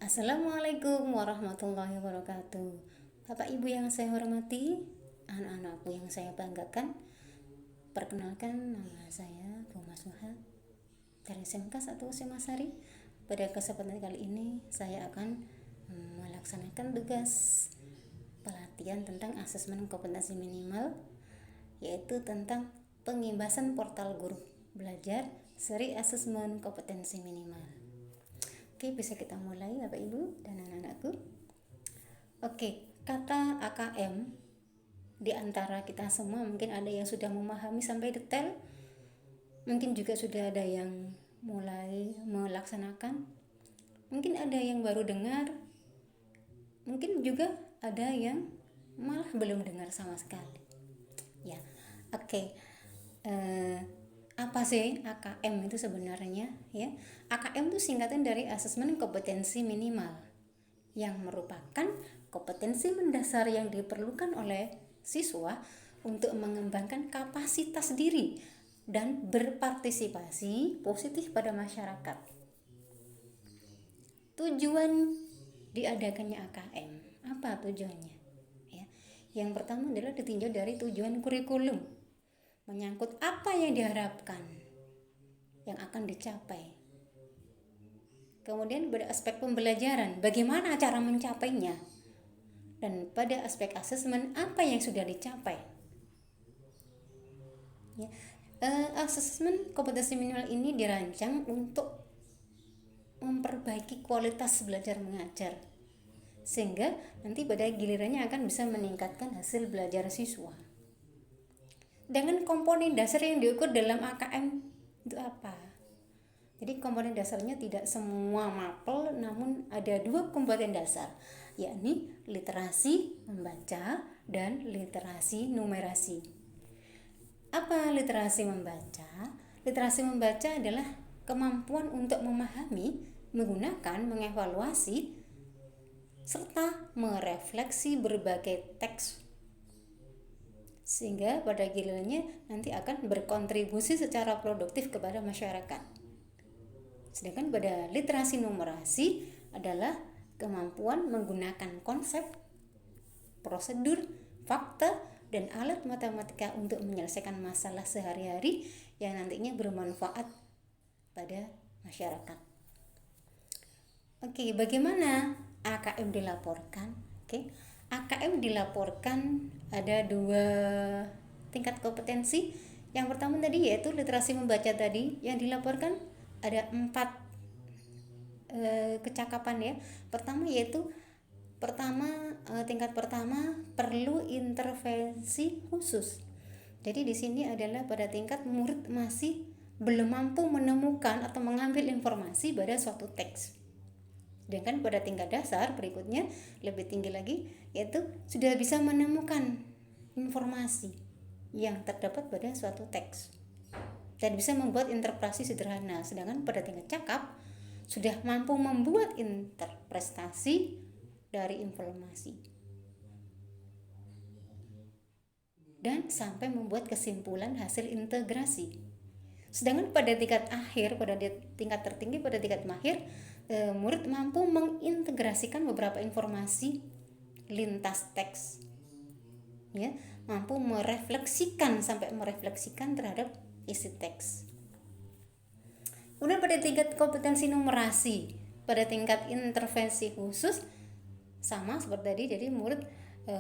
Assalamualaikum warahmatullahi wabarakatuh. Bapak Ibu yang saya hormati, anak-anakku yang saya banggakan, perkenalkan nama saya Bu Mas Muha dari SMK 1 Semasari. Pada kesempatan kali ini saya akan melaksanakan tugas pelatihan tentang asesmen kompetensi minimal, yaitu tentang pengimbasan portal guru belajar seri asesmen kompetensi minimal. Oke, bisa kita mulai Bapak Ibu dan anak-anakku. Oke, kata AKM di antara kita semua mungkin ada yang sudah memahami sampai detail, mungkin juga sudah ada yang mulai melaksanakan, mungkin ada yang baru dengar, mungkin juga ada yang malah belum dengar sama sekali. Ya, oke. Apa sih AKM itu sebenarnya? Ya, AKM itu singkatan dari asesmen kompetensi minimal, yang merupakan kompetensi mendasar yang diperlukan oleh siswa untuk mengembangkan kapasitas diri dan berpartisipasi positif pada masyarakat. Tujuan diadakannya AKM, apa tujuannya? Ya, yang pertama adalah ditinjau dari tujuan kurikulum, menyangkut apa yang diharapkan, yang akan dicapai. Kemudian pada aspek pembelajaran, bagaimana cara mencapainya, dan pada aspek asesmen, apa yang sudah dicapai. Ya, asesmen kompetensi minimal ini dirancang untuk memperbaiki kualitas belajar mengajar, sehingga nanti pada gilirannya akan bisa meningkatkan hasil belajar siswa. Dengan komponen dasar yang diukur dalam AKM itu apa? Jadi komponen dasarnya tidak semua mapel, namun ada 2 komponen dasar, yakni literasi membaca dan literasi numerasi. Apa literasi membaca? Literasi membaca adalah kemampuan untuk memahami, menggunakan, mengevaluasi, serta merefleksi berbagai teks, sehingga pada gilirannya nanti akan berkontribusi secara produktif kepada masyarakat. Sedangkan pada literasi numerasi adalah kemampuan menggunakan konsep, prosedur, fakta, dan alat matematika untuk menyelesaikan masalah sehari-hari yang nantinya bermanfaat pada masyarakat. Oke, bagaimana AKM dilaporkan? Oke, AKM dilaporkan ada 2 tingkat kompetensi. Yang pertama tadi yaitu literasi membaca tadi, yang dilaporkan ada 4 kecakapan ya. Pertama yaitu tingkat pertama perlu intervensi khusus. Jadi di sini adalah pada tingkat murid masih belum mampu menemukan atau mengambil informasi pada suatu teks. Sedangkan pada tingkat dasar berikutnya lebih tinggi lagi, yaitu sudah bisa menemukan informasi yang terdapat pada suatu teks dan bisa membuat interpretasi sederhana. Sedangkan pada tingkat cakap sudah mampu membuat interpretasi dari informasi dan sampai membuat kesimpulan hasil integrasi. Sedangkan pada tingkat akhir, pada tingkat tertinggi, pada tingkat mahir, murid mampu mengintegrasikan beberapa informasi lintas teks, ya, mampu merefleksikan terhadap isi teks. Kemudian pada tingkat kompetensi numerasi, pada tingkat intervensi khusus sama seperti tadi, jadi murid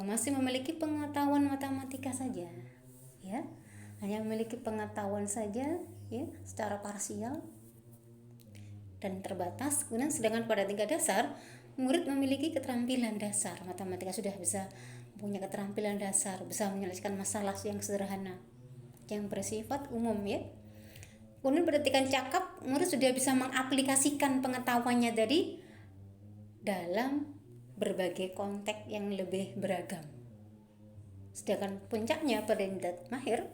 masih memiliki pengetahuan matematika saja, ya, hanya memiliki pengetahuan saja, ya, secara parsial dan terbatas. Kemudian sedangkan pada tingkat dasar murid memiliki keterampilan dasar matematika, sudah bisa punya keterampilan dasar, bisa menyelesaikan masalah yang sederhana yang bersifat umum, ya. Kemudian pada tingkat cakap murid sudah bisa mengaplikasikan pengetahuannya tadi dalam berbagai konteks yang lebih beragam. Sedangkan puncaknya pada tingkat mahir,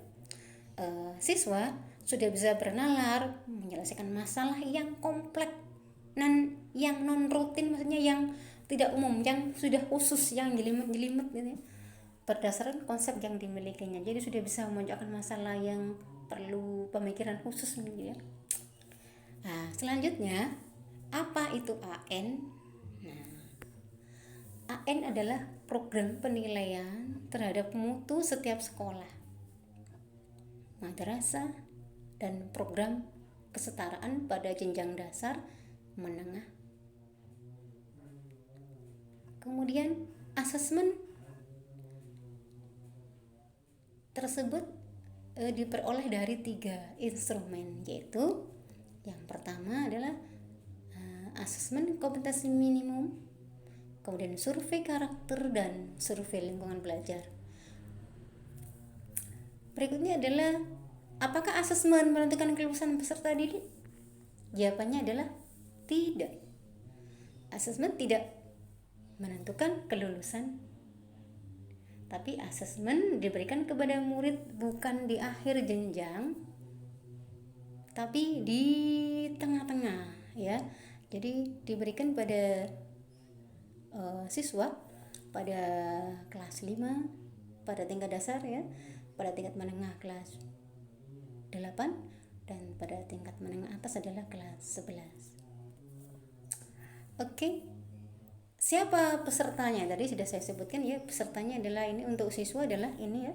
siswa sudah bisa bernalar, menyelesaikan masalah yang kompleks dan yang non rutin, maksudnya yang tidak umum, yang sudah khusus, yang jelimet-jelimet gitu ya, berdasarkan konsep yang dimilikinya. Jadi sudah bisa memecahkan masalah yang perlu pemikiran khusus gitu ya. Nah, selanjutnya apa itu AN? AN adalah program penilaian terhadap mutu setiap sekolah, madrasah, dan program kesetaraan pada jenjang dasar, menengah. Kemudian asesmen tersebut diperoleh dari 3 instrumen, yaitu yang pertama adalah asesmen kompetensi minimum, kemudian survei karakter dan survei lingkungan belajar. Berikutnya adalah apakah asesmen menentukan kelulusan peserta didik? Jawabannya adalah tidak. Asesmen tidak menentukan kelulusan, tapi asesmen diberikan kepada murid bukan di akhir jenjang, tapi di tengah-tengah, ya. Jadi diberikan pada siswa pada kelas 5 pada tingkat dasar, ya, pada tingkat menengah kelas 8, dan pada tingkat menengah atas adalah kelas 11. Oke. Siapa pesertanya? Tadi sudah saya sebutkan, ya, pesertanya adalah ini untuk siswa adalah ini, ya,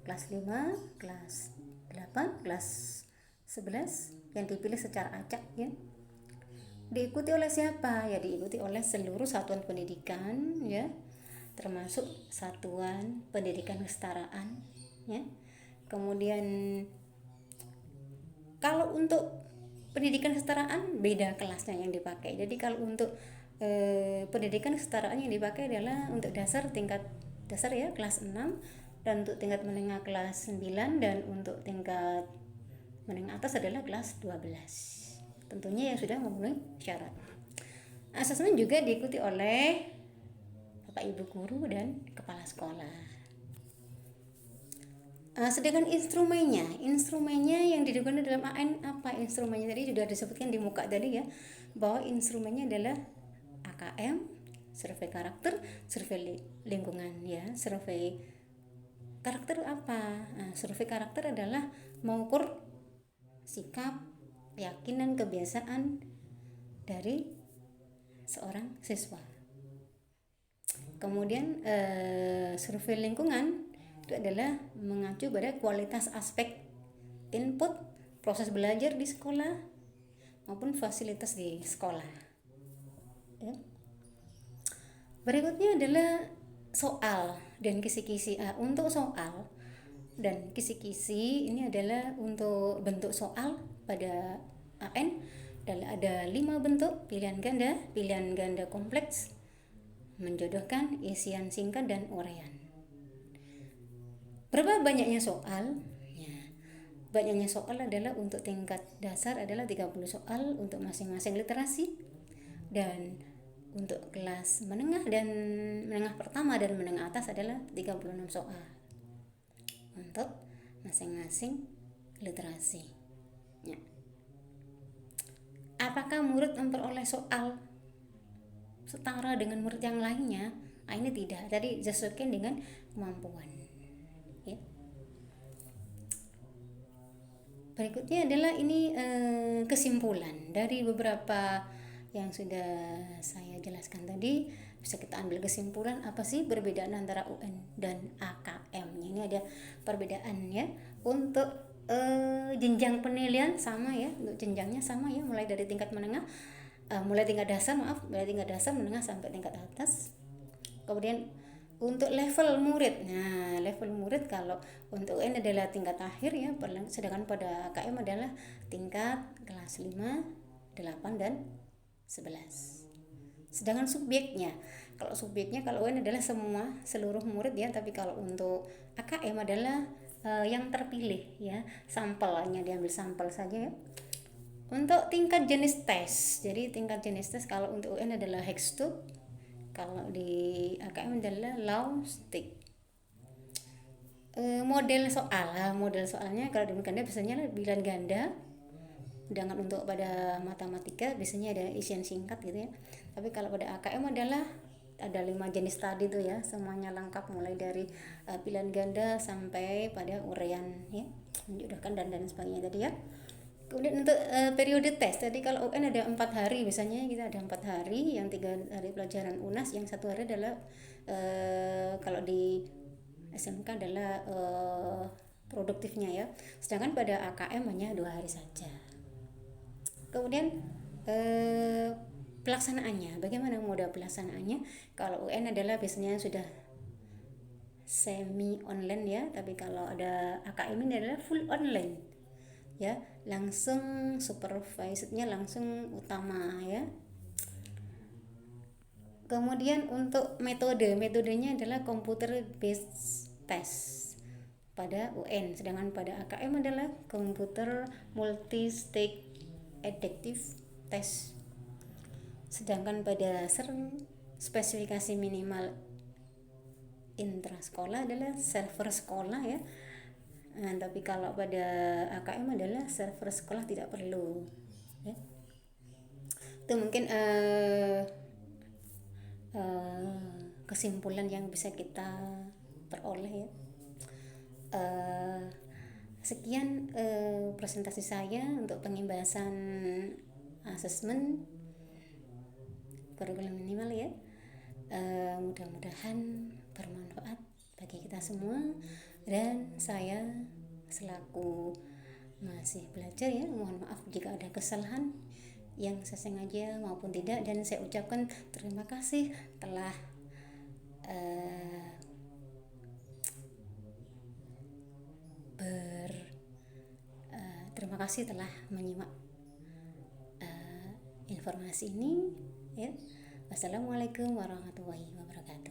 kelas 5, kelas 8, kelas 11 yang dipilih secara acak, ya. Diikuti oleh siapa? Ya, diikuti oleh seluruh satuan pendidikan, ya, termasuk satuan pendidikan kesetaraan, ya. Kemudian kalau untuk pendidikan kesetaraan beda kelasnya yang dipakai. Jadi kalau untuk pendidikan kesetaraan yang dipakai adalah untuk dasar tingkat dasar, ya, kelas 6, dan untuk tingkat menengah kelas 9, dan untuk tingkat menengah atas adalah kelas 12. Tentunya yang sudah memenuhi syarat. Asesmen juga diikuti oleh Bapak Ibu guru dan kepala sekolah. Sedangkan instrumennya yang digunakan dalam AN apa instrumennya? Tadi sudah disebutkan di muka tadi, ya, bahwa instrumennya adalah AKM, survei karakter, survei lingkungan, ya. Survei karakter apa? Survei karakter adalah mengukur sikap, keyakinan, kebiasaan dari seorang siswa. Kemudian survei lingkungan itu adalah mengacu pada kualitas aspek input proses belajar di sekolah maupun fasilitas di sekolah, ya. Berikutnya adalah soal dan kisi-kisi. Untuk soal dan kisi-kisi ini adalah untuk bentuk soal pada AN ada 5 bentuk: pilihan ganda kompleks, menjodohkan, isian singkat, dan uraian. Berapa banyaknya soal? Ya, banyaknya soal adalah untuk tingkat dasar adalah 30 soal untuk masing-masing literasi, dan untuk kelas menengah dan menengah pertama dan menengah atas adalah 36 soal untuk masing-masing literasi, ya. Apakah murid memperoleh soal setara dengan murid yang lainnya? Ini tidak. Tadi disesuaikan dengan kemampuan, ya. Berikutnya adalah ini kesimpulan dari beberapa yang sudah saya jelaskan tadi. Bisa kita ambil kesimpulan apa sih perbedaan antara UN dan AKM. Ini ada perbedaan, ya. Untuk jenjang penilaian sama, ya, untuk jenjangnya sama, ya, mulai dari tingkat menengah, mulai tingkat dasar menengah sampai tingkat atas. Kemudian untuk level murid, level murid kalau untuk UN adalah tingkat akhir, ya, sedangkan pada AKM adalah tingkat kelas 5, 8, dan 11. Sedangkan kalau UN adalah seluruh murid, ya, tapi kalau untuk AKM adalah yang terpilih, ya, sampelnya diambil sampel saja, ya. Untuk tingkat jenis tes, jadi tingkat jenis tes kalau untuk UN adalah Hextube, kalau di AKM adalah Laustig. Model soalnya kalau di ganda biasanya bilangan ganda, sedangkan untuk pada matematika biasanya ada isian singkat, gitu, ya. Tapi kalau pada AKM adalah ada 5 jenis tadi tuh, ya, semuanya lengkap mulai dari pilihan ganda sampai pada uraian, ya, menjodohkan dan sebagainya tadi, ya. Kemudian untuk periode tes tadi, kalau UN ada 4 hari, misalnya kita ada 4 hari, yang 3 hari pelajaran UNAS, yang 1 hari adalah kalau di SMK adalah produktifnya ya. Sedangkan pada AKM hanya 2 hari saja. Kemudian eh, pelaksanaannya, bagaimana moda pelaksanaannya? Kalau UN adalah biasanya sudah semi online ya, tapi kalau ada AKM ini adalah full online ya, langsung supervisornya langsung utama ya. Kemudian untuk metodenya adalah computer based test pada UN, sedangkan pada AKM adalah computer multi stage adaptive test. Sedangkan pada spesifikasi minimal intrasekolah adalah server sekolah ya. Nah, tapi kalau pada AKM adalah server sekolah tidak perlu ya. Itu mungkin kesimpulan yang bisa kita peroleh ya. Sekian presentasi saya untuk pembahasan asesmen kurikulum minimal ya. Mudah-mudahan bermanfaat bagi kita semua, dan saya selaku masih belajar ya, mohon maaf jika ada kesalahan yang saya sengaja maupun tidak, dan saya ucapkan terima kasih telah terima kasih telah menyimak informasi ini ya. Wassalamualaikum warahmatullahi wabarakatuh.